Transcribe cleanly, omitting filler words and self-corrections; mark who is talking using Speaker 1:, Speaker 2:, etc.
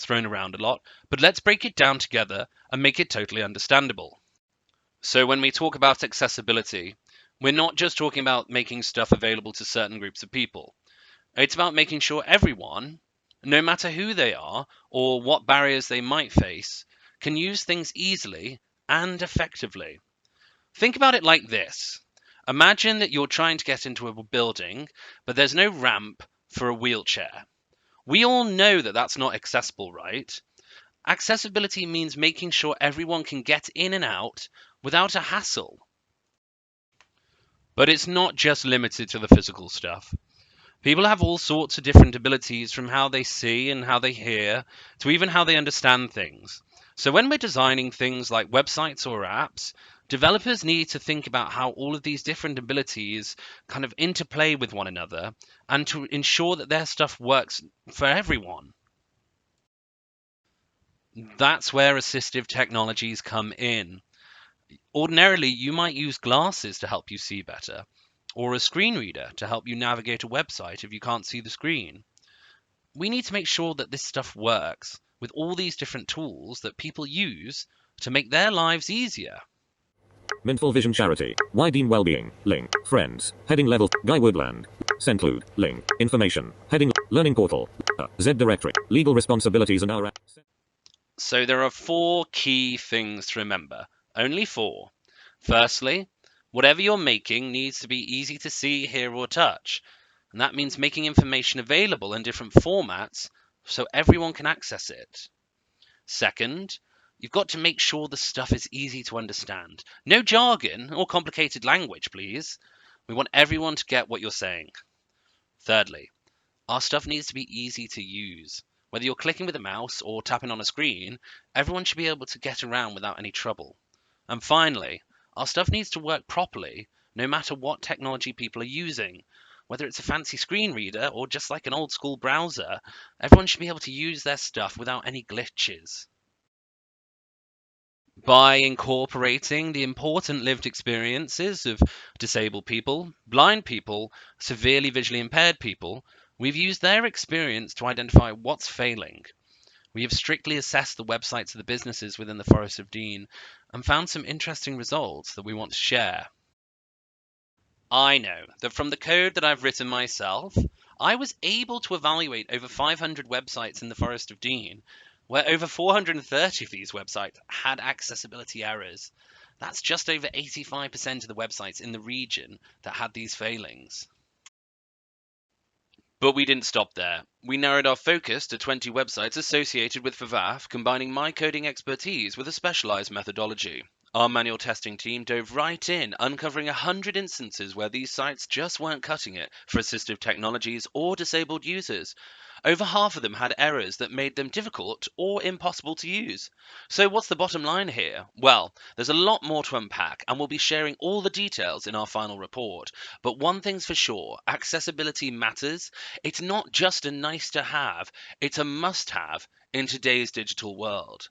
Speaker 1: thrown around a lot, but let's break it down together and make it totally understandable. So when we talk about accessibility, we're not just talking about making stuff available to certain groups of people. It's about making sure everyone, no matter who they are or what barriers they might face, can use things easily and effectively. Think about it like this. Imagine that you're trying to get into a building, but there's no ramp for a wheelchair. We all know that that's not accessible, right? Accessibility means making sure everyone can get in and out without a hassle. But it's not just limited to the physical stuff. People have all sorts of different abilities, from how they see and how they hear to even how they understand things. So when we're designing things like websites or apps, developers need to think about how all of these different abilities kind of interplay with one another and to ensure that their stuff works for everyone. That's where assistive technologies come in. Ordinarily, you might use glasses to help you see better, or a screen reader to help you navigate a website if you can't see the screen. We need to make sure that this stuff works with all these different tools that people use to make their lives easier.
Speaker 2: Mindful Vision Charity. Wydeen Wellbeing. Link. Friends. Heading level. Guy Woodland. Senclude. Link. Information. Heading. Learning portal. Z directory. Legal responsibilities and our.
Speaker 1: So there are 4 key things to remember. Only 4. Firstly, whatever you're making needs to be easy to see, hear, or touch. And that means making information available in different formats so everyone can access it. Second, you've got to make sure the stuff is easy to understand. No jargon or complicated language, please. We want everyone to get what you're saying. Thirdly, our stuff needs to be easy to use. Whether you're clicking with a mouse or tapping on a screen, everyone should be able to get around without any trouble. And finally, our stuff needs to work properly, no matter what technology people are using. Whether it's a fancy screen reader or just like an old school browser, everyone should be able to use their stuff without any glitches. By incorporating the important lived experiences of disabled people, blind people, severely visually impaired people, we've used their experience to identify what's failing. We have strictly assessed the websites of the businesses within the Forest of Dean and found some interesting results that we want to share. I know that from the code that I've written myself, I was able to evaluate over 500 websites in the Forest of Dean, where over 430 of these websites had accessibility errors. That's just over 85% of the websites in the region that had these failings. But we didn't stop there. We narrowed our focus to 20 websites associated with FVAF, combining my coding expertise with a specialized methodology. Our manual testing team dove right in, uncovering 100 instances where these sites just weren't cutting it for assistive technologies or disabled users. Over half of them had errors that made them difficult or impossible to use. So what's the bottom line here? Well, there's a lot more to unpack, and we'll be sharing all the details in our final report. But one thing's for sure, accessibility matters. It's not just a nice to have, it's a must have in today's digital world.